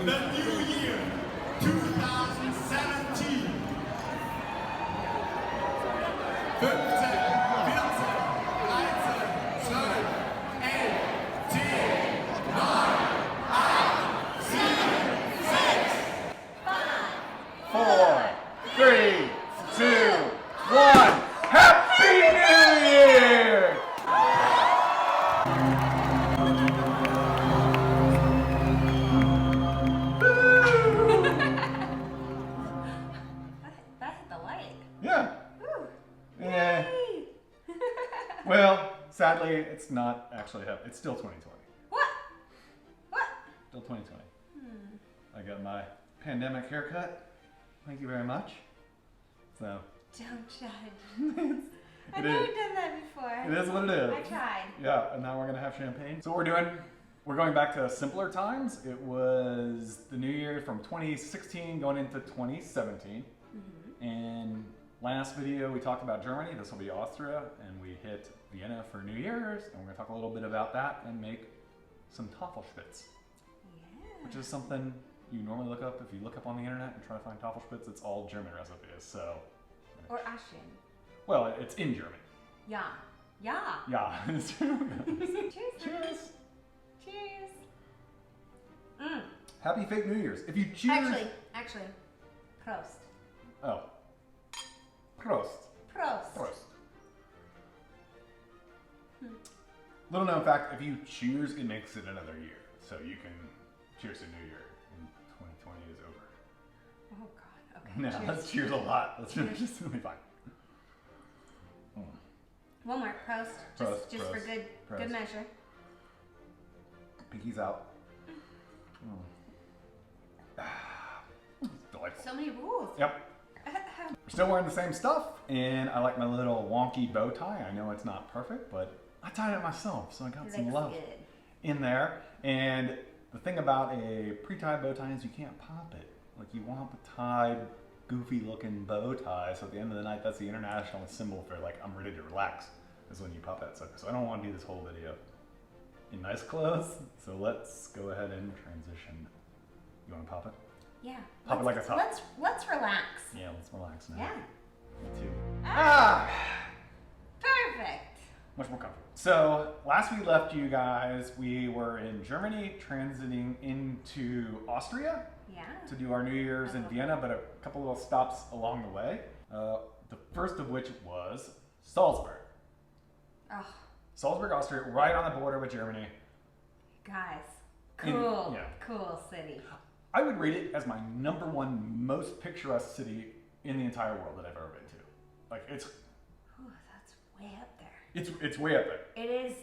The new year, 2017. 15, 14, 13, 12, 8, 10, 9, 8, 7, 6, 5, 4, 3, 2, 1. Happy New Year! That hit the light. Yeah. Woo. Yeah. Yay. Well, sadly, it's not actually happening. It's still 2020. What? What? Still 2020. I got my pandemic haircut. Thank you very much. So. Don't judge. I've It never is. done that before. It is what it is. I tried. Yeah, and now we're gonna have champagne. So we're going back to simpler times. It was the new year from 2016 going into 2017. And last video we talked about Germany. This will be Austria, and we hit Vienna for New Year's, and we're gonna talk a little bit about that and make some Tafelspitz, Yeah. which is something you normally look up. If you look up on the internet and try to find Tafelspitz, it's all German recipes. So, Or Austrian. well, it's in German. Yeah. Yeah. Yeah. Cheers. Cheers. Cheers. Mm. Happy fake New Year's. If you choose. Actually, Prost. Oh. Prost. Prost. Prost. Little known fact, if you choose, it makes it another year. So you can cheers to New Year and 2020 is over. Oh God. Okay. No, cheers. let's cheers a lot. Let's Cheers. just really fine. One more. Prost. Prost, Just for prost, good prost. measure. Pinky's out. Delightful. So many rules. Yep. We're still wearing the same stuff, and I like my little wonky bow tie. I know it's not perfect, but I tied it myself, so I got some love in there. And the thing about a pre-tied bow tie is you can't pop it. Like, you want the tied, goofy-looking bow tie, so at the end of the night, that's the international symbol for, like, I'm ready to relax, is when you pop that sucker. So I don't want to do this whole video in nice clothes, so let's go ahead and transition. You want to pop it? Yeah. Pop it like a top. Let's relax. Yeah, let's relax now. Yeah. Me too. Perfect. Much more comfortable. So last we left you guys, we were in Germany, transiting into Austria Yeah. to do our New Year's in Vienna, but a couple little stops along the way. The first of which was Salzburg. Oh, Salzburg, Austria, right on the border with Germany. guys. Cool. Yeah. Cool city. I would rate it as my #1 most picturesque city in the entire world that I've ever been to. Like, it's Ooh, that's way up there. it's way up there. It is.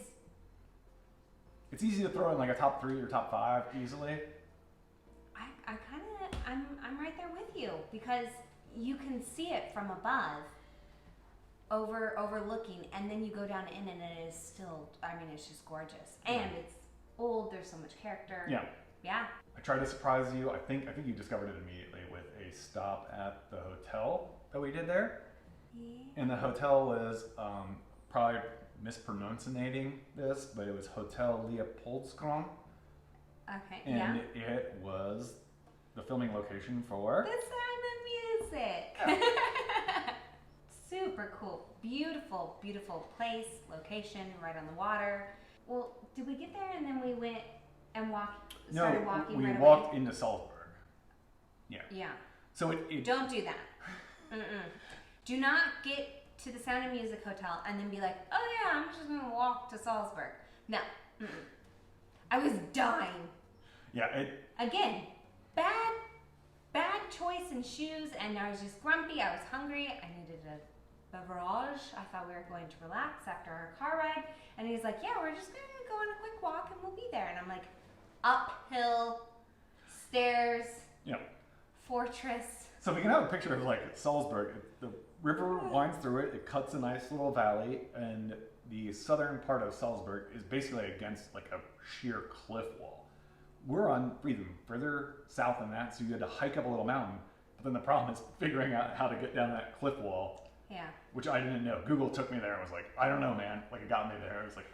It's easy to throw in like a top 3 or top 5 easily. I'm right there with you because you can see it from above, overlooking, and then you go down in and it is still. I mean, it's just gorgeous, and it's old. There's so much character. Yeah. Yeah. I tried to surprise you. I think you discovered it immediately with a stop at the hotel that we did there. Yeah. And the hotel was probably mispronouncing this, but it was Hotel Leopoldskron, Okay. and yeah. it was the filming location for. The Sound of Music. Super cool. Beautiful, beautiful place, location, right on the water. Well, did we get there and then we went and started walking we right walked away? into Salzburg. Yeah. Yeah. So it Don't do that. Do not get to the Sound of Music Hotel and then be like, oh yeah, I'm just going to walk to Salzburg. No. I was dying. yeah, Again, bad choice in shoes, and I was just grumpy. I was hungry. I needed a beverage. I thought we were going to relax after our car ride, and he's like, "Yeah, we're just going to go on a quick walk, and we'll be there." And I'm like, uphill, stairs, yeah. fortress. So we can have a picture of like Salzburg. The river winds through it. It cuts a nice little valley, and the southern part of Salzburg is basically against like a sheer cliff wall. We're on even further south than that, so you had to hike up a little mountain. But then the problem is figuring out how to get down that cliff wall. Yeah. Which I didn't know. Google took me there and was like, I don't know, man. Like, it got me there. I was like,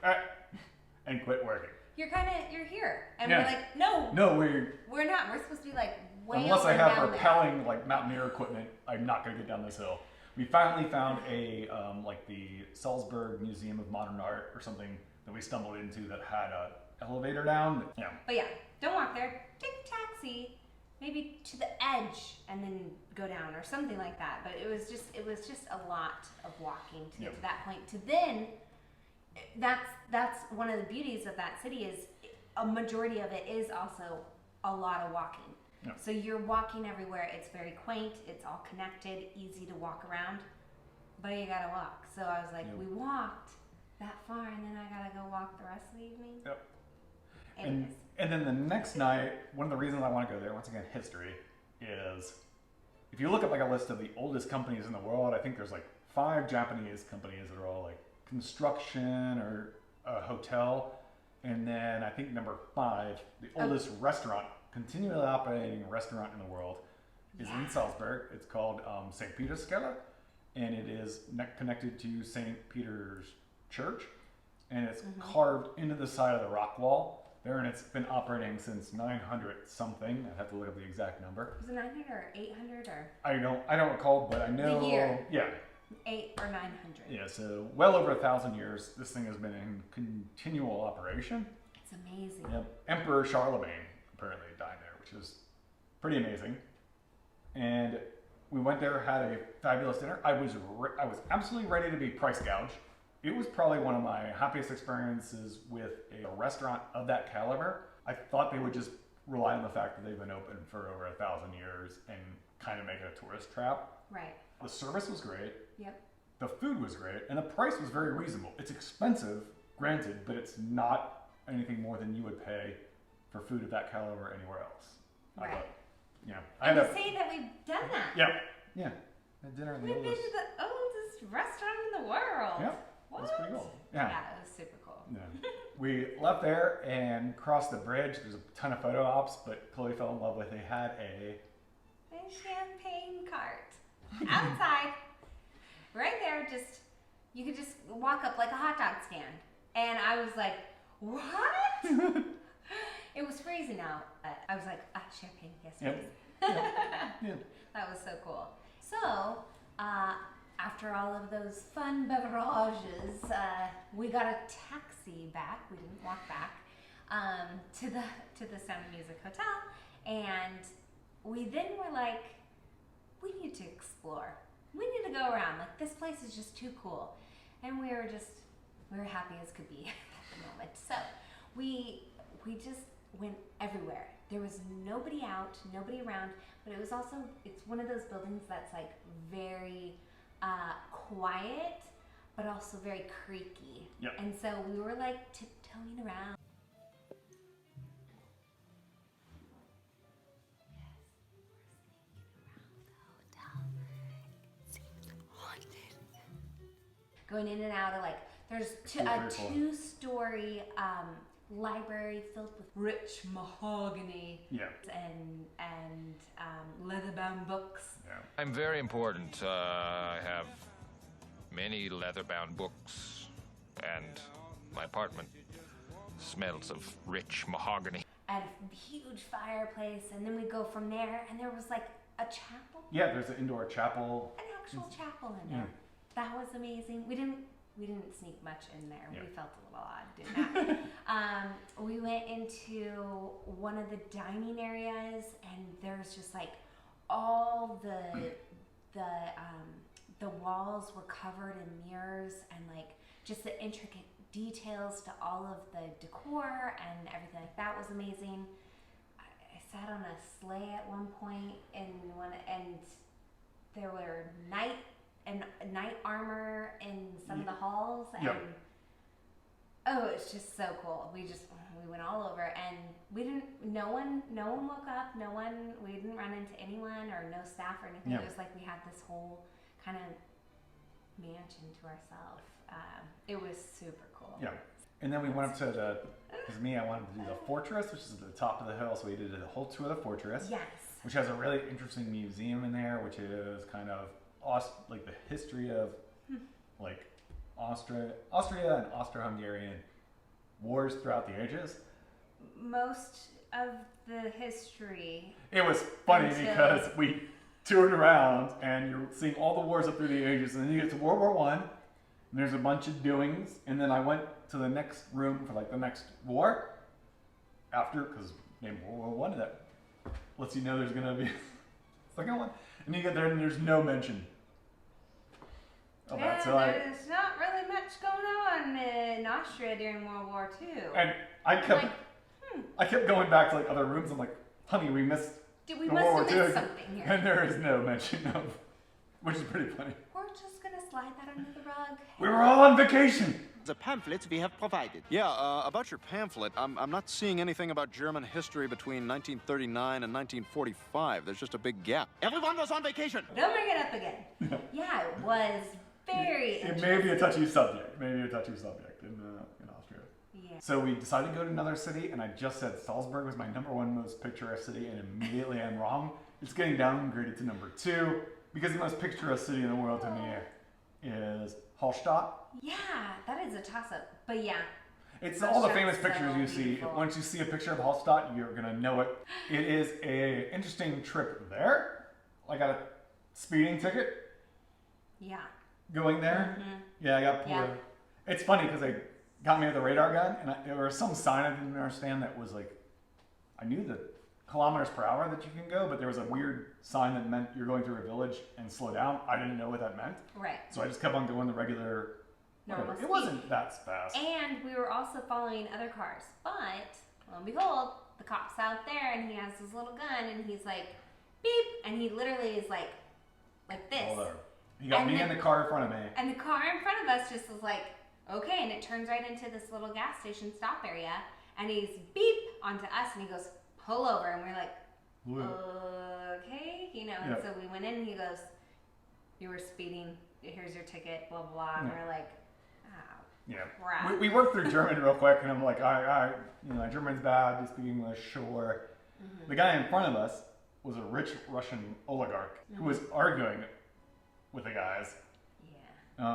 and quit working. you're here. And Yeah. we're like, no, No, we're not. We're supposed to be like way unless over I have down rappelling like mountaineer equipment, I'm not going to get down this hill. We finally found a like the Salzburg Museum of Modern Art or something that we stumbled into that had a elevator down. Yeah. But yeah, don't walk there. Take a taxi, maybe to the edge, and then go down or something like that. But it was just a lot of walking to get to that point. To then, that's one of the beauties of that city is a majority of it is also a lot of walking. Yeah. So you're walking everywhere. It's very quaint. It's all connected, easy to walk around. But you gotta walk. So I was like, we walked that far, and then I gotta go walk the rest of the evening. Yep. Anyways. And then the next night, one of the reasons I want to go there, once again, history, is if you look at like a list of the oldest companies in the world, I think there's like 5 Japanese companies that are all like construction or a hotel. And then I think number 5, the oldest restaurant, continually operating restaurant in the world, is in Salzburg. It's called St. Peter's Keller, and it is connected to St. Peter's Church, and it's carved into the side of the rock wall there, and it's been operating since 900 something. I have to look up the exact number. Was it 900 or 800 or? I don't recall, but I know. The year. Yeah. 8 or 900. Yeah, so well over 1,000 years, this thing has been in continual operation. It's amazing. Yep. Emperor Charlemagne apparently died there, which is pretty amazing. And we went there, had a fabulous dinner. I was absolutely ready to be price gouged. It was probably one of my happiest experiences with a restaurant of that caliber. I thought they would just rely on the fact that they've been open for over 1,000 years and kind of make it a tourist trap. Right. The service was great. Yep. The food was great, and the price was very reasonable. It's expensive, granted, but it's not anything more than you would pay for food of that caliber anywhere else. Right. I thought, yeah. And to say that we've done that. Yeah. Yeah. Had dinner in the We've been oldest. to the oldest restaurant in the world. Yeah. What? That's pretty cool. Yeah. Yeah, it was super cool. Yeah. We left there and crossed the bridge. There's a ton of photo ops, but Chloe fell in love with. They had a champagne cart outside, right there. Just you could just walk up like a hot dog stand, and I was like, "What?" It was freezing out. I was like, "Champagne, yes, please." Yeah. That was so cool. So, after all of those fun beverages, we got a taxi back. We didn't walk back to the Sound of Music Hotel, and we then were like, we need to explore. We need to go around. Like, this place is just too cool, and we were happy as could be at the moment. So we just went everywhere. There was nobody out, nobody around, but it's one of those buildings that's like very quiet, but also very creaky. Yep. And so we were like tiptoeing around. Going in and out of like, there's a 2-story library filled with rich mahogany and leather-bound books. Yeah. I'm very important. I have many leather-bound books, and my apartment smells of rich mahogany. And a huge fireplace, and then we go from there, and there was like a chapel. Yeah, there's an indoor chapel. An actual chapel in there. That was amazing. We didn't sneak much in there. Yeah. We felt a little odd doing that. We went into one of the dining areas, and there's just like all the walls were covered in mirrors, and like just the intricate details to all of the decor and everything like that was amazing. I sat on a sleigh at one point, and there were knight armor in some of the halls, and it's just so cool. We went all over, and no one woke up, we didn't run into anyone or no staff or anything. It was like we had this whole kind of mansion to ourselves. It was super cool. Yeah. And then we went up to I wanted to do the fortress, which is at the top of the hill, so we did a whole tour of the fortress. Yes. Which has a really interesting museum in there, which is kind of like the history of like Austria and Austro-Hungarian wars throughout the ages. most of the history. It was funny Until- because we toured around and you're seeing all the wars up through the ages, and then you get to World War One, and there's a bunch of doings, and then I went to the next room for like the next war after, because named World War One, that lets you know there's gonna be a second one, and you get there and there's no mention of that. So there's not really much going on in Austria during World War II. and I kept going back to like other rooms. I'm like, honey, we missed Did we the must World have War missed II, something here? and there is no mention of, which is pretty funny. We're just gonna slide that under the rug. We were all on vacation. The pamphlets we have provided. Yeah, about your pamphlet, I'm not seeing anything about German history between 1939 and 1945. There's just a big gap. Everyone was on vacation. Don't bring it up again. Yeah, it was very It interesting. may be a touchy subject. Maybe a touchy subject in Austria. Yeah. So we decided to go to another city, and I just said Salzburg was my #1 most picturesque city, and immediately I'm wrong. It's getting downgraded to #2 because the most picturesque city in the world to me is Hallstatt. Yeah, that is a toss-up. But yeah. It's all the Hallstatt's famous so pictures you see. beautiful. Once you see a picture of Hallstatt, you're gonna know it. It is a interesting trip there. I got a speeding ticket Yeah. going there. Yeah, I got pulled Yeah. over. It's funny because they got me with a radar gun, and there was some sign I didn't understand that was like, I knew the kilometers per hour that you can go, but there was a weird sign that meant you're going through a village and slow down. I didn't know what that meant, Right. so I just kept on going the regular. Normal Whatever. It speed. wasn't that fast. And we were also following other cars. But, lo and behold, the cop's out there and he has his little gun and he's like, beep. And he literally is like this. Hold on. He got And me the- in the car in front of me. And the car in front of us just was like, okay. And it turns right into this little gas station stop area. And he's beep onto us and he goes, pull over. And we're like, okay. You know, and Yeah. so we went in and he goes, you were speeding. Here's your ticket, blah, blah, blah. And Yeah. we're like, oh, Yeah. crap. We worked through German real quick, and I'm like, my German's bad. You speak English, sure. The guy in front of us was a rich Russian oligarch who was arguing with the guys. Yeah.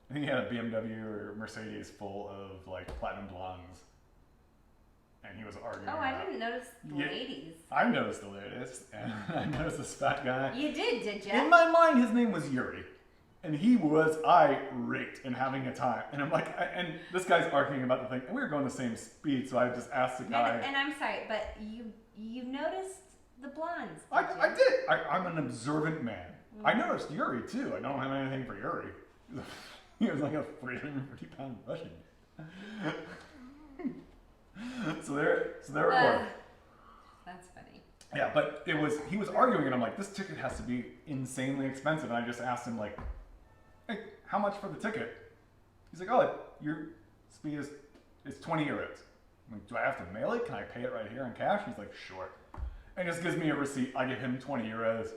I think he had a BMW or Mercedes full of like platinum blondes, and he was arguing. Oh, I about- didn't notice the Yeah. ladies. I noticed the latest, and I noticed this fat guy. You did you? In my mind, his name was Yuri, and he was irate and having a time. And I'm like, and this guy's arguing about the thing, and we were going the same speed, so I just asked the guy. And I'm sorry, but you noticed the blondes. I you? did. I'm an observant man. I noticed Yuri too. I don't have anything for Yuri. He was like a 350-pound Russian. so there it was. That's funny. Yeah, but he was arguing, and I'm like, this ticket has to be insanely expensive. And I just asked him like, hey, how much for the ticket? He's like, oh, your speed is 20 euros. I'm like, do I have to mail it? Can I pay it right here in cash? He's like, sure. And just gives me a receipt. I give him 20 euros,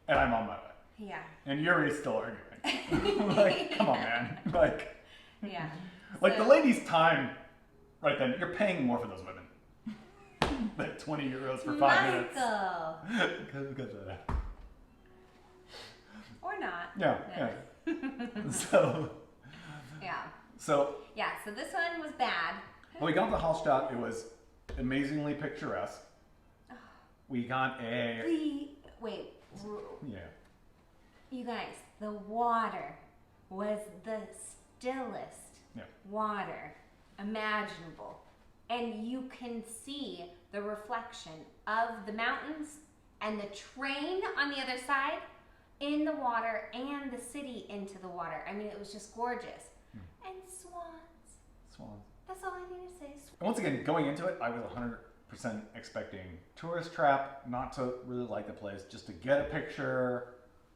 and I'm on my way. Yeah. And Yuri's still arguing. Like, come on, man. Like, Yeah. like the So- lady's time right then, you're paying more for those women. Like 20 euros for 5 minutes. Michael. Because of that. Or not. Yeah. So, Yeah. so Yeah. So this one was bad. when we got to Hallstatt, it was amazingly picturesque. We got a Wait. yeah. You guys, the water was the stillest Yeah. water imaginable. And you can see the reflection of the mountains and the train on the other side in the water and the city into the water. I mean, it was just gorgeous. And swans. Swans. That's all I need to say. And once again, going into it, I was 100% expecting tourist trap, not to really like the place, just to get a picture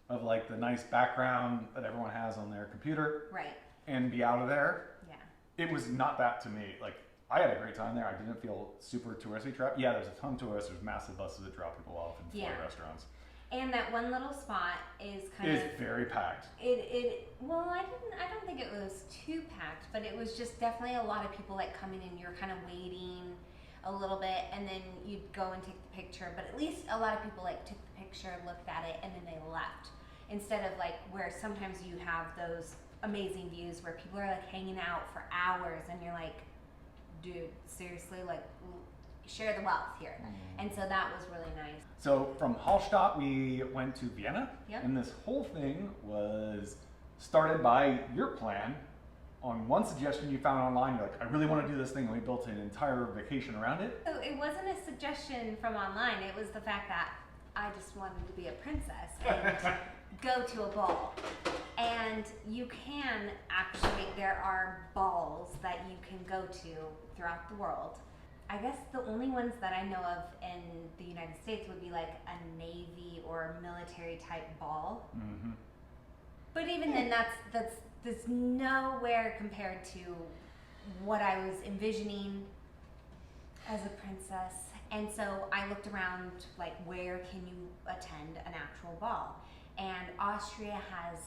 of like the nice background that everyone has on their computer Right. and be out of there. Yeah. It was not that to me. Like, I had a great time there. I didn't feel super touristy trapped. Yeah, there's a ton of tourists. There's massive buses that drop people off and full Yeah. restaurants. And that one little spot is kind It of is very packed. well, I don't think it was too packed, but it was just definitely a lot of people like coming in. You're kind of waiting a little bit, and then you'd go and take the picture. But at least a lot of people like took the picture, looked at it, and then they left. Instead of like where sometimes you have those amazing views where people are like hanging out for hours, and you're like, dude, seriously, like, share the wealth here. And so that was really nice. So from Hallstatt, we went to Vienna, Yep. and this whole thing was started by your plan on one suggestion you found online. You're like, I really want to do this thing, and we built an entire vacation around it. So it wasn't a suggestion from online, it was the fact that I just wanted to be a princess and go to a ball. And you can actually, there are balls that you can go to throughout the world. I guess the only ones that I know of in the United States would be like a Navy or military type ball. Mm-hmm. But even then, that's nowhere compared to what I was envisioning as a princess. And so I looked around, like, where can you attend an actual ball? And Austria has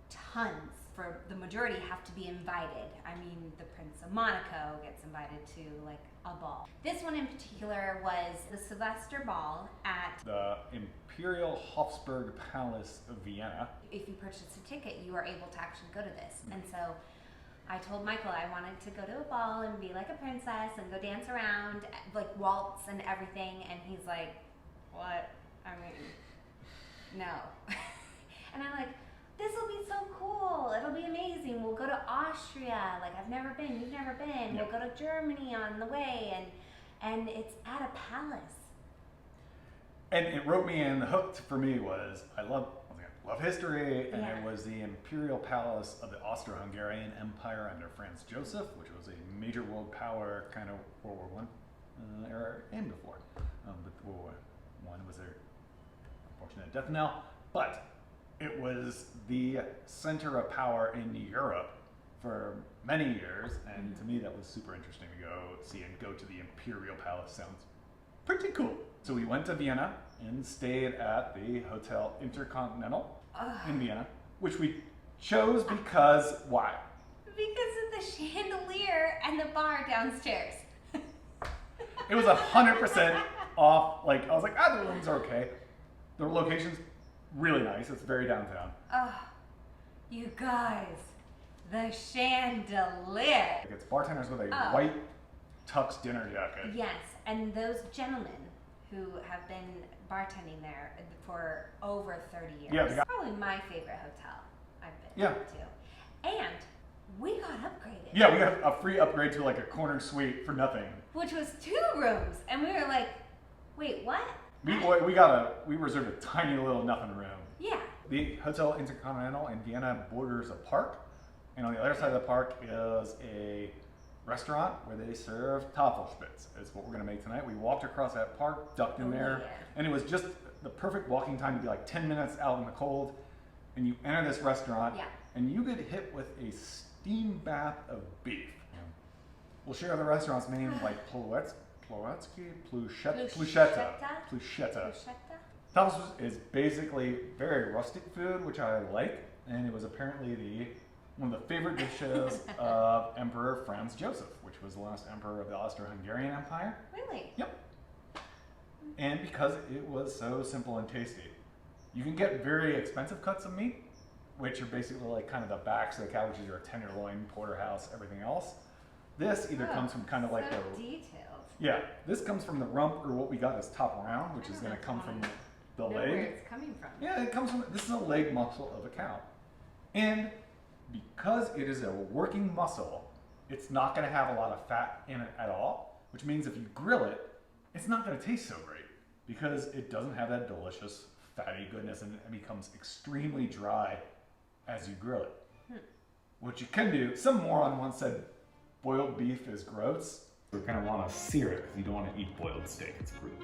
tons. For the majority have to be invited. I mean, the Prince of Monaco gets invited to like a ball. This one in particular was the Sylvester Ball at The Imperial Hofsburg Palace of Vienna. If you purchase a ticket, you are able to actually go to this. And so I told Michael I wanted to go to a ball and be like a princess and go dance around, like waltz and everything. And he's like, what? I mean, no. And I'm like, this will be so cool. It'll be amazing. We'll go to Austria. Like, I've never been. You've never been. Yep. We'll go to Germany on the way. And it's at a palace. And it wrote me in. The hook for me was I love history, and Yeah. it was the Imperial Palace of the Austro-Hungarian Empire under Franz Joseph, which was a major world power kind of World War I era and before. But World War I was their unfortunate death knell. But it was the center of power in Europe for many years, and to me that was super interesting to go see and go to the Imperial Palace. Sounds pretty cool. So we went to Vienna and stayed at the Hotel Intercontinental in Vienna, which we chose because why? Because of the chandelier and the bar downstairs. It was 100% off. Like, I was like, the rooms are okay. The location's really nice. It's very downtown. Oh, you guys, the chandelier. Like, it's bartenders with a Oh. white tux dinner jacket. Yes, and those gentlemen who have been bartending there for over 30 years. Yeah, the guy- Probably my favorite hotel I've been Yeah. to. And we got upgraded. Yeah, we got a free upgrade to like a corner suite for nothing. Which was 2 rooms. And we were like, wait, what? We reserved a tiny little nothing room. Yeah. The Hotel Intercontinental in Vienna borders a park, and on the other side of the park is a restaurant where they serve Tafelspitz. Is what we're gonna make tonight. We walked across that park, ducked in there, yeah. and it was just the perfect walking time to be like 10 minutes out in the cold. And you enter this restaurant, Yeah. and you get hit with a steam bath of beef. We'll share the restaurant's name like Plushetta. Tafelspitz is basically very rustic food, which I like, and it was apparently one of the favorite dishes of Emperor Franz Joseph, which was the last emperor of the Austro-Hungarian Empire. Really? Yep. And because it was so simple and tasty, you can get very expensive cuts of meat, which are basically like kind of the backs of the cow, which is your tenderloin, porterhouse, everything else. This either comes from kind of like so the detailed. yeah. This comes from the rump, or what we got is top round, which is going to come from the Know where leg. it's coming from. Yeah, it comes from, this is a leg muscle of a cow. And because it is a working muscle, it's not going to have a lot of fat in it at all, which means if you grill it, it's not going to taste so great because it doesn't have that delicious fatty goodness, and it becomes extremely dry as you grill it. What you can do, some moron once said boiled beef is gross. You're going to want to sear it because you don't want to eat boiled steak.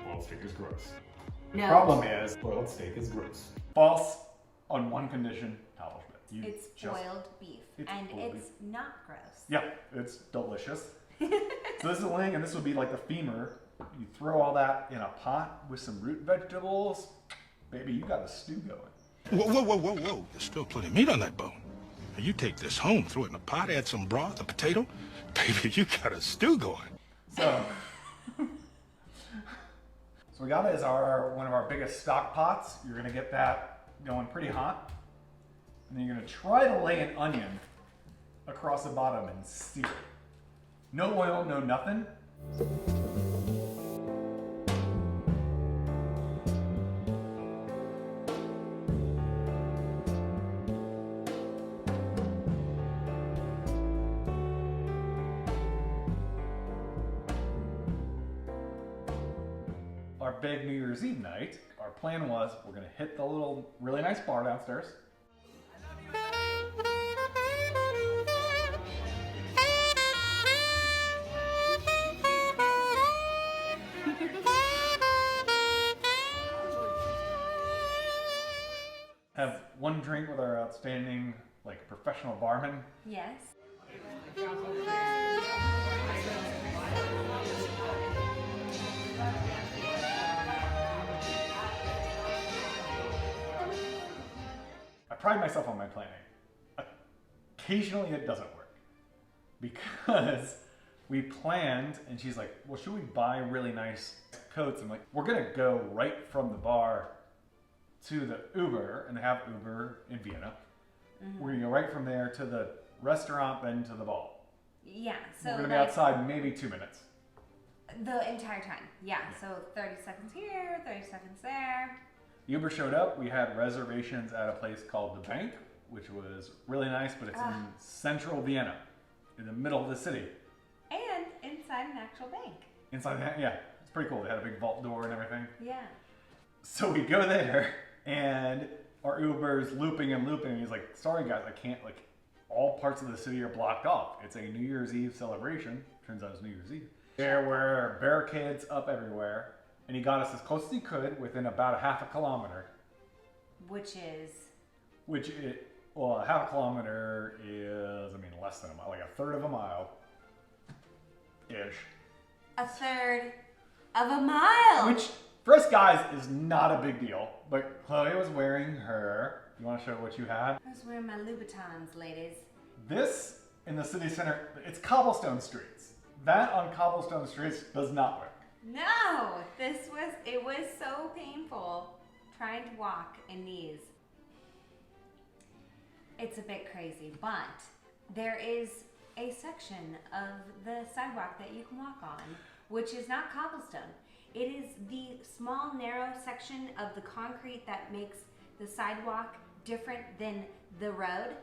Boiled steak is gross. No. Problem is, boiled steak is gross. False on one condition, Tafelspitz. It's boiled beef. And boiled it's not gross. Yeah, it's delicious. So this is a wing, and this would be like the femur. You throw all that in a pot with some root vegetables. Baby, you got a stew going. Whoa. There's still plenty of meat on that bone. Now you take this home, throw it in a pot, add some broth, a potato. Baby, you got a stew going. So we got it as one of our biggest stock pots. You're gonna get that going pretty hot. And then you're gonna try to lay an onion across the bottom and sear it. No oil, no nothing. Our big New Year's Eve night, our plan was we're gonna hit the little really nice bar downstairs. Have one drink with our outstanding, like, professional barman. Yes. I pride myself on my planning. Occasionally it doesn't work. Because we planned, and she's like, well, should we buy really nice coats? I'm like, we're gonna go right from the bar to the Uber, and they have Uber in Vienna. We're gonna go right from there to the restaurant, then to the ball. Yeah, so we're gonna be like, outside maybe 2 minutes. the entire time. Yeah, so 30 seconds here, 30 seconds there. The Uber showed up. We had reservations at a place called The Bank, which was really nice, but it's in central Vienna, in the middle of the city. And inside an actual bank. Inside that, yeah, it's pretty cool. They had a big vault door and everything. Yeah. So we go there, and our Uber's looping and looping, and he's like, sorry guys, I can't, like, all parts of the city are blocked off. It's a New Year's Eve celebration. Turns out it's New Year's Eve. There were barricades up everywhere, and he got us as close as he could within about a half a kilometer. Which is? Well, a half a kilometer is, I mean, less than a mile, like a third of a mile-ish. A third of a mile! Which, for us guys, is not a big deal. But Chloe was wearing her, you want to show what you had? I was wearing my Debutants, ladies. This, in the city center, it's cobblestone streets. That on cobblestone streets does not work. No! It was so painful trying to walk in these. It's a bit crazy, but there is a section of the sidewalk that you can walk on, which is not cobblestone. It is the small, narrow section of the concrete that makes the sidewalk different than the road.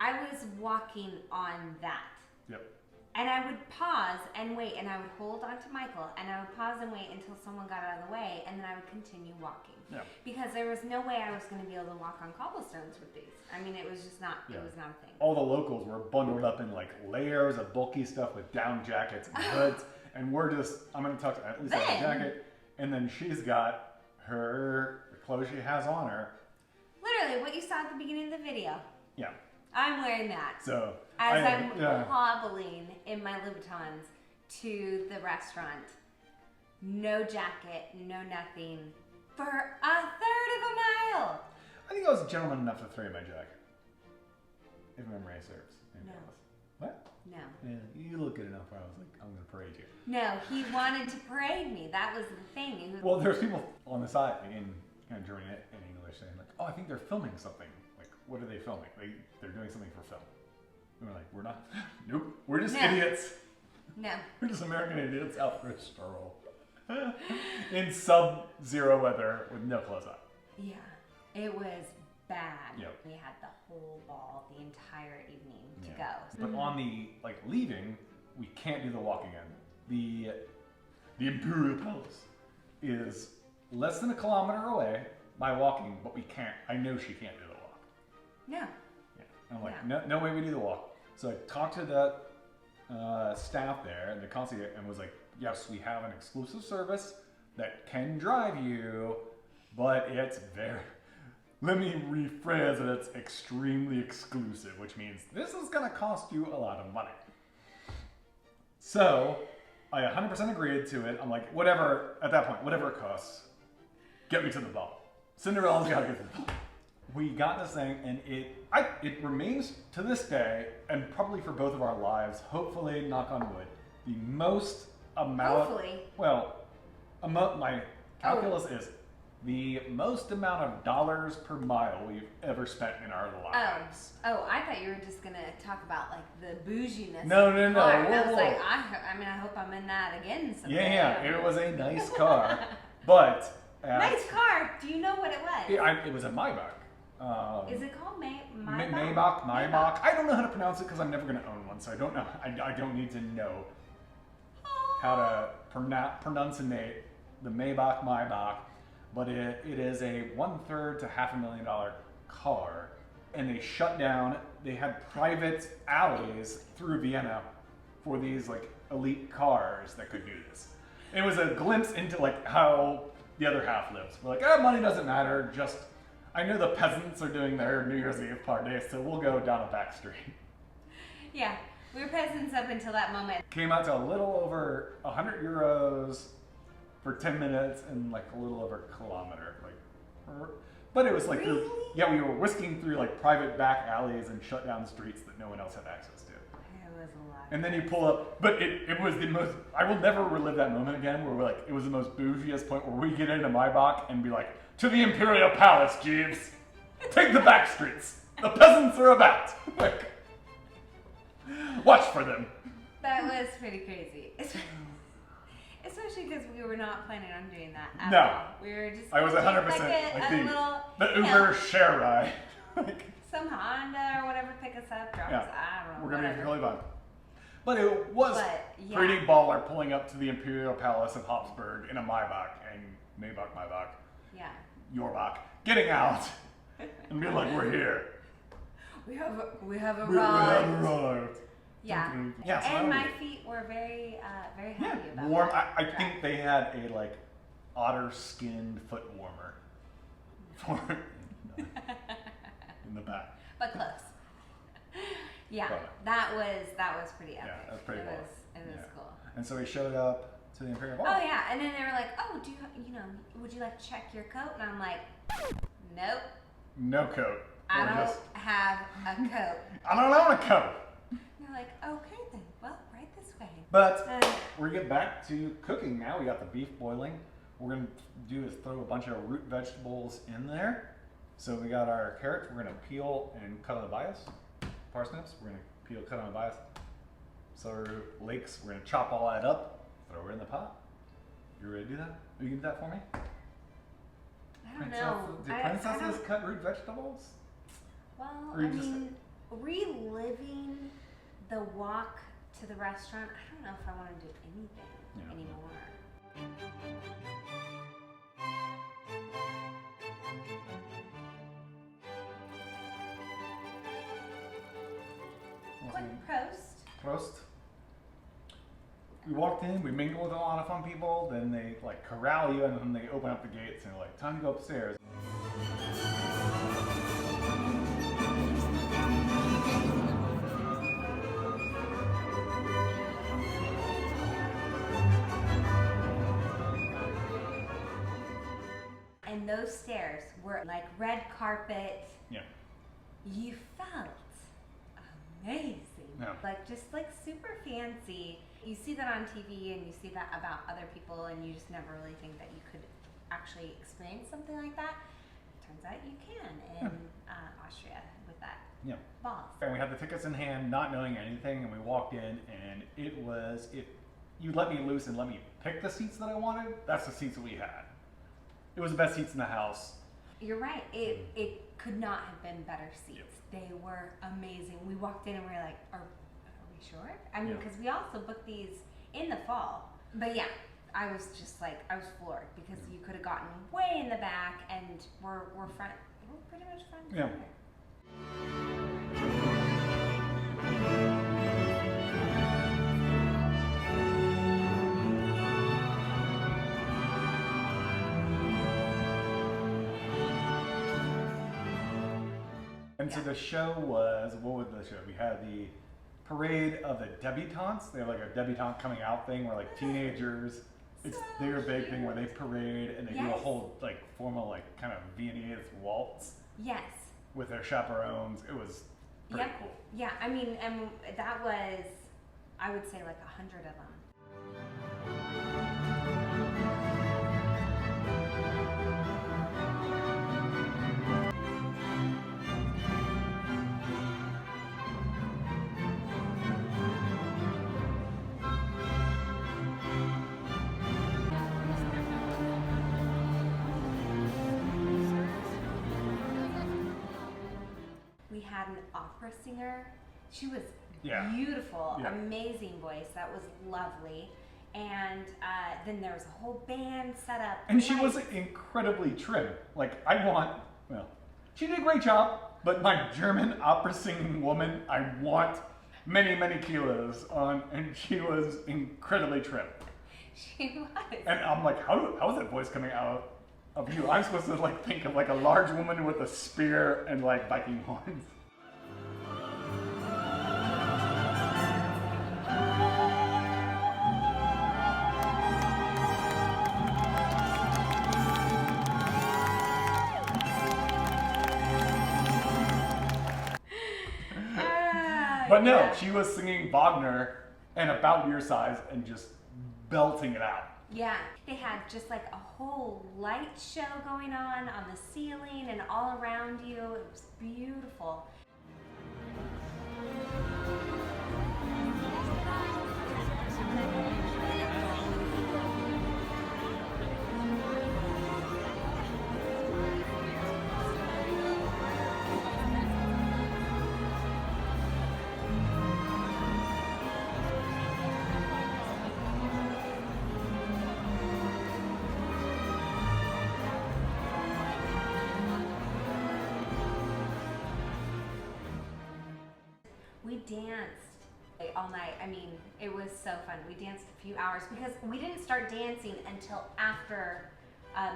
I was walking on that. Yep. And I would pause and wait, and I would hold onto Michael, and I would pause and wait until someone got out of the way, and then I would continue walking. Yeah. Because there was no way I was going to be able to walk on cobblestones with these. I mean, it was just not, Yeah. it was not a thing. All the locals were bundled up in like layers of bulky stuff with down jackets and hoods, and we're just, I'm going to talk to, at least I have a jacket, and then she's got the clothes she has on her. Literally, what you saw at the beginning of the video. Yeah. I'm wearing that. So As I'm hobbling in my Louboutins to the restaurant. No jacket, no nothing. For a third of a mile. I think I was gentleman enough to throw in my jacket. If memory serves. Maybe No. I was. What? No. Yeah, you look good enough where I was like, I'm going to parade you. No, he wanted to parade me. That was the thing. He was, Well, there's people on the side in kind of German and English saying like, oh, I think they're filming something. Like, what are they filming? They're doing something for film. And we're like, we're not. Nope. We're just idiots. No. We're just American idiots out for a stroll. In sub-zero weather with no clothes on. Yeah. It was bad. Yep. We had the whole ball the entire evening to Yeah. go. But on the leaving, we can't do the walking end. The Imperial Palace is less than a kilometer away by walking, but we can't. I know she can't do the walk. No. Yeah. I'm like, no way we do the walk. So I talked to the staff there and the concierge and was like, yes, we have an exclusive service that can drive you, but it's very, let me rephrase it, it's extremely exclusive, which means this is gonna cost you a lot of money. So I 100% agreed to it. I'm like, whatever, at that point, whatever it costs, get me to the ball. Cinderella's gotta get to the ball. We got this thing, and it remains to this day, and probably for both of our lives, hopefully, knock on wood, the most amount. Hopefully. Well, my calculus is the most amount of dollars per mile we've ever spent in our lives. Oh, I thought you were just gonna talk about like the bouginess. No, of the no. car. And I Whoa, was whoa. like, I mean, I hope I'm in that again someday. Yeah, it was a nice car, but Nice car. Do you know what it was? it was a Maybach. Is it called Maybach? Maybach? Maybach. I don't know how to pronounce it because I'm never going to own one, so I don't know. I don't need to know how to pronunciate the Maybach, but it is a $1/3 to $500,000 car, and they shut down. They had private alleys through Vienna for these like elite cars that could do this. It was a glimpse into like how the other half lives. We're like, money doesn't matter. Just I know the peasants are doing their New Year's Eve party, so we'll go down a back street. Yeah, we were peasants up until that moment. Came out to a little over 100 euros for 10 minutes and like a little over a kilometer. But it was like, Really? we were whisking through like private back alleys and shut down streets that no one else had access to. It was a lot. And then you pull up, but it was the most, I will never relive that moment again where we're like, it was the most bougiest point where we get into Maybach and be like, to the Imperial Palace, Jeeves. Take the back streets. The peasants are about. Like, watch for them. That was pretty crazy. Especially because we were not planning on doing that at No. all. We were just I was 100% like the Uber share ride. Like, some Honda or whatever pick us up, drop us. I don't know. we're gonna be whatever. really fun. But it was yeah. pretty baller pulling up to the Imperial Palace of Hofsburg in a Maybach and Maybach, Yeah. Yorbach, getting out and being like, we're here. We have arrived. We have arrived. Yeah. Yeah, so And that my was- feet were very happy about warm. that. I think they had a like otter skinned foot warmer for in the back. But close. Yeah, But- that was pretty epic. Yeah, that's pretty It cool. was Yeah. cool. And so we showed up to the Imperial Ball. Oh yeah, and then they were like, "Oh, do would you like to check your coat?" And I'm like, "Nope, No coat. I Or don't just- have a coat." I don't own a coat. And they're like, "Okay then, well, right this way." But Uh, we're getting back to cooking now. We got the beef boiling. What we're gonna do is throw a bunch of root vegetables in there. So we got our carrots. We're gonna peel and cut on the bias. Parsnips. We're gonna peel, cut on the bias. Celery leeks. We're gonna chop all that up. Throw it in the pot. You ready to do that? Are you gonna do that for me? I don't know. Do I princesses don't- cut root vegetables? Well, Or I you just- mean, reliving the walk to the restaurant. I don't know if I want to do anything Yeah. anymore. Quick Prost. Prost. We walked in, we mingled with a lot of fun people, then they like corral you and then they open up the gates and they're like, time to go upstairs. And those stairs were like red carpet. Yeah. You felt amazing. Yeah. Like just like super fancy. You see that on TV and you see that about other people and you just never really think that you could actually experience something like that. Turns out you can in Austria with that Yeah. ball. And we had the tickets in hand, not knowing anything, and we walked in and it was, if you let me loose and let me pick the seats that I wanted, that's the seats that we had. It was the best seats in the house. You're right. It could not have been better seats. They were amazing. We walked in and we were like, are we sure? I mean, Yeah. because we also booked these in the fall. But yeah, I was just like, I was floored because you could have gotten way in the back and we're pretty much front and Yeah. center. And so the show was, what was the show? We had the parade of the Debutants. They have like a debutante coming out thing where like teenagers, it's their big thing where they parade and they do a Yes. whole like formal like kind of Viennese waltz Yes. with their chaperones. It was pretty Yep. cool. Yeah, I mean, and that was, I would say like 100 of them. one opera singer. She was Yeah. beautiful, Yeah. amazing voice. That was lovely. And then there was a whole band set up. And she was lights. incredibly trim. Like, well, she did a great job, but my German opera singing woman, I want many, many kilos on, and she was incredibly trim. She was. And I'm like, how is that voice coming out of you? I'm supposed to like think of like a large woman with a spear and like Viking horns. But no, she was singing Wagner and about your size and just belting it out. Yeah, they had just like a whole light show going on the ceiling and all around you. It was beautiful. We danced all night. I mean, it was so fun. We danced a few hours because we didn't start dancing until after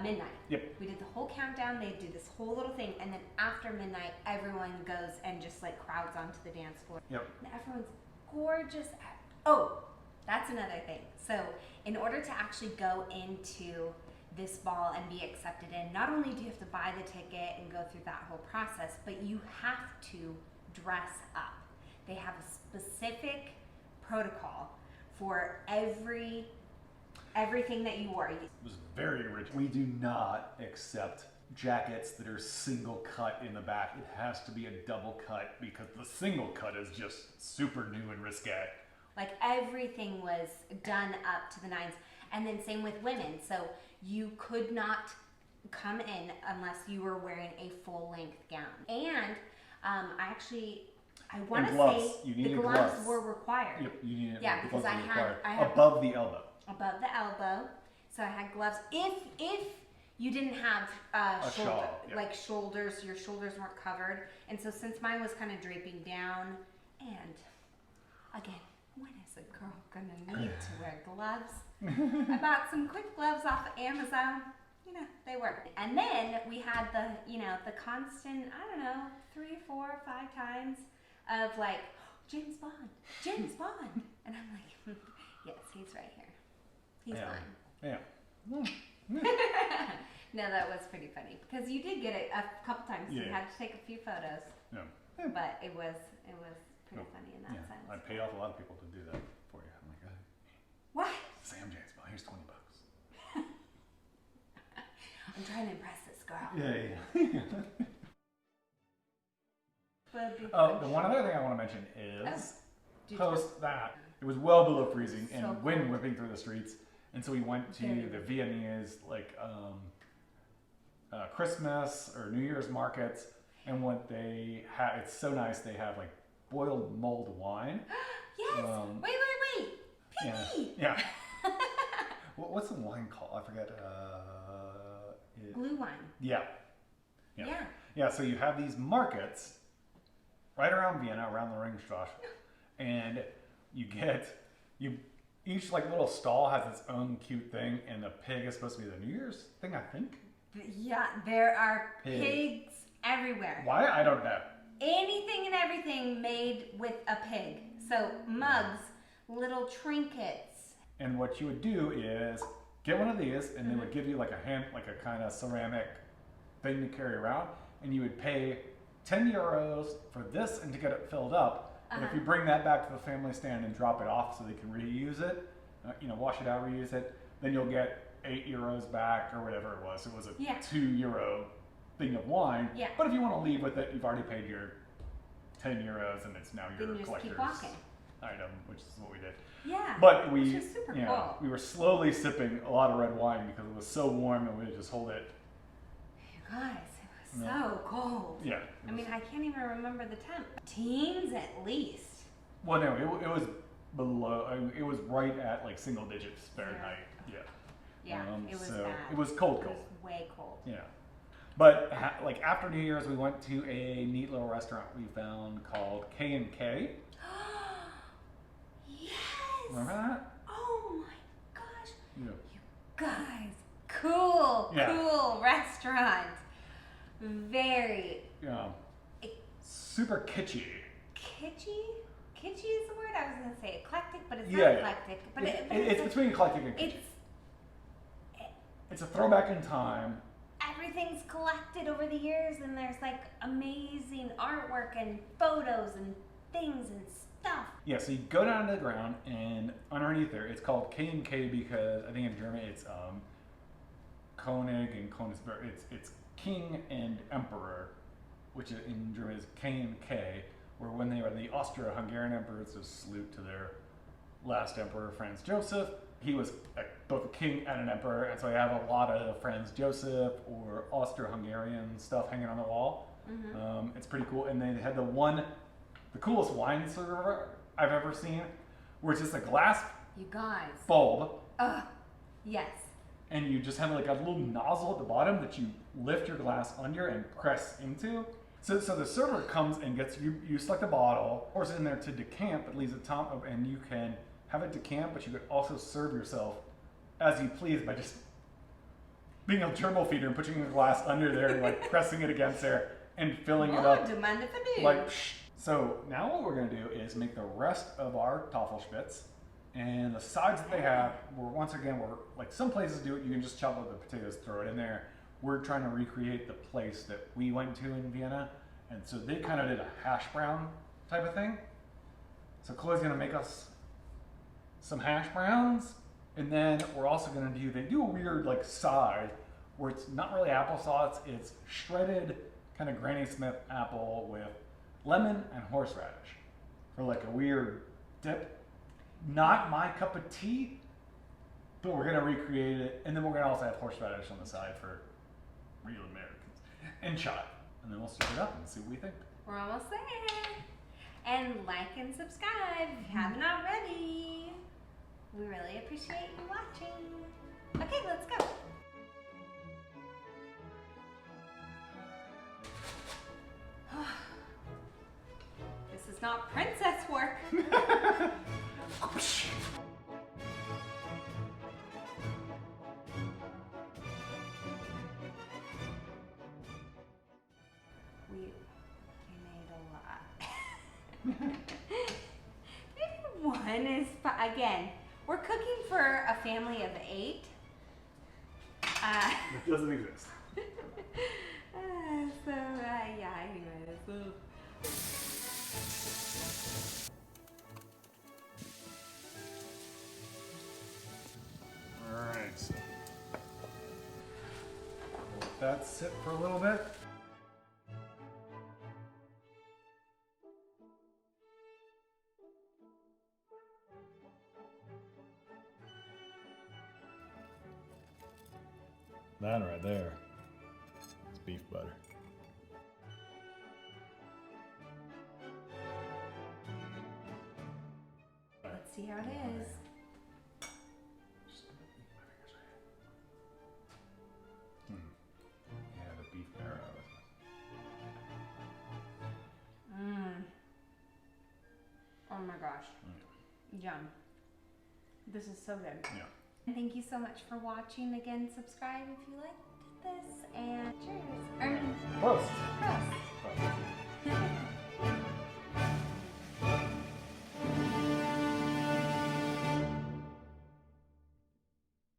midnight. Yep. We did the whole countdown. They do this whole little thing, and then after midnight, everyone goes and just like crowds onto the dance floor. Yep. And everyone's gorgeous. Oh, that's another thing. So, in order to actually go into this ball and be accepted in, not only do you have to buy the ticket and go through that whole process, but you have to dress up. They have a specific protocol for everything that you wore. It was very original. We do not accept jackets that are single cut in the back. It has to be a double cut because the single cut is just super new and risque. Like everything was done up to the nines. And then same with women. So you could not come in unless you were wearing a full length gown. And I want to say the gloves were required. Yep, you needed. Yeah, because I had above the elbow. Above the elbow, so I had gloves. If you didn't have shoulder, shawl, yeah. like shoulders, your shoulders weren't covered, and so since mine was kind of draping down, and again, when is a girl gonna need to wear gloves? I bought some quick gloves off of Amazon. You know, they work. And then we had the constant, 3, 4, 5 times of like, James Bond, and I'm like, yes, he's right here. He's mine. Yeah. No, that was pretty funny because you did get it a couple times. Yeah. You had to take a few photos. Yeah. But it was pretty funny in that sense. I paid off a lot of people to do that for you. I'm like, hey, what? Sam James Bond, here's $20. I'm trying to impress this girl. Yeah. The one other thing I want to mention is post that it was well below freezing and wind whipping through the streets, and so we went to the Viennese Christmas or New Year's markets, and what they have, it's so nice. They have like boiled mulled wine. Yes. Wait. Pee. Yeah. What's the wine called? I forget. Blue wine. Yeah. So you have these markets right around Vienna, around the Ringstrasse, and each like little stall has its own cute thing, and the pig is supposed to be the New Year's thing, I think. Yeah, there are pigs everywhere. Why? I don't know. Anything and everything made with a pig. So mugs, little trinkets. And what you would do is get one of these, and they would give you like a kind of ceramic thing to carry around, and you would pay 10 euros for this and to get it filled up. And if you bring that back to the family stand and drop it off so they can reuse it, wash it out, reuse it, then you'll get 8 euros back or whatever it was. It was a 2 euro thing of wine. Yeah. But if you want to leave with it, you've already paid your 10 euros and it's now your collector's item, which is what we did. Yeah. But which is super cool. We were slowly sipping a lot of red wine because it was so warm and we would just hold it. You guys, it was so cold. Yeah, it I mean, I can't even remember the temp. Teens at least. Well, no, it was below. It was right at like single digits Fahrenheit. Yeah. Yeah, it was so bad. it was cold. It was way cold. Yeah. But like after New Year's, we went to a neat little restaurant we found called K&K. Yes. Remember that? Oh my gosh. Yeah. You guys, cool, Yeah. cool restaurant. Very super kitschy. kitschy. Kitschy is the word. I was gonna say eclectic, but it's Yeah, not yeah. eclectic. But It's between eclectic and kitschy. It's a throwback in time. Everything's collected over the years, and there's like amazing artwork and photos and things and stuff. Yeah, so you go down to the ground, and underneath there, it's called K&K because I think in German it's König and Königsberg. It's king and emperor, which in German is K&K, where when they were the Austro-Hungarian emperors, to salute to their last emperor, Franz Joseph. He was both a king and an emperor, and so I have a lot of Franz Joseph or Austro-Hungarian stuff hanging on the wall. Mm-hmm. It's pretty cool, and they had the coolest wine server I've ever seen, where it's just a glass bulb. Yes. And you just have like a little nozzle at the bottom that you lift your glass under and press into. So the server comes and gets you select a bottle, pours it in there to decant, but leaves the top of, and you can have it decant, but you could also serve yourself as you please by just being a gerbil feeder and putting a glass under there and like pressing it against there and filling it up. Like, so now what we're gonna do is make the rest of our Tafelspitz, and the sides that they have, we're like some places do it, you can just chop up the potatoes, throw it in there. We're trying to recreate the place that we went to in Vienna, and so they kind of did a hash brown type of thing. So Chloe's gonna make us some hash browns, and then we're also gonna they do a weird like side where it's not really applesauce, it's shredded kind of Granny Smith apple with lemon and horseradish for like a weird dip. Not my cup of tea, but we're gonna recreate it, and then we're gonna also have horseradish on the side for real Americans and chai, and then we'll stir it up and see what we think. We're almost there. And like and subscribe if you haven't already. We really appreciate you watching. Okay, let's go. This is not princess work. We made a lot. Maybe one is again. We're cooking for a family of 8. It doesn't exist. Yeah, anyways. All right. So let that sit for a little bit. That right there is beef butter. Let's see how it is. Yeah, the beef marrow. Oh my gosh. Yum. This is so good. Yeah. Thank you so much for watching. Again, subscribe if you liked this, and cheers. Prost. Prost.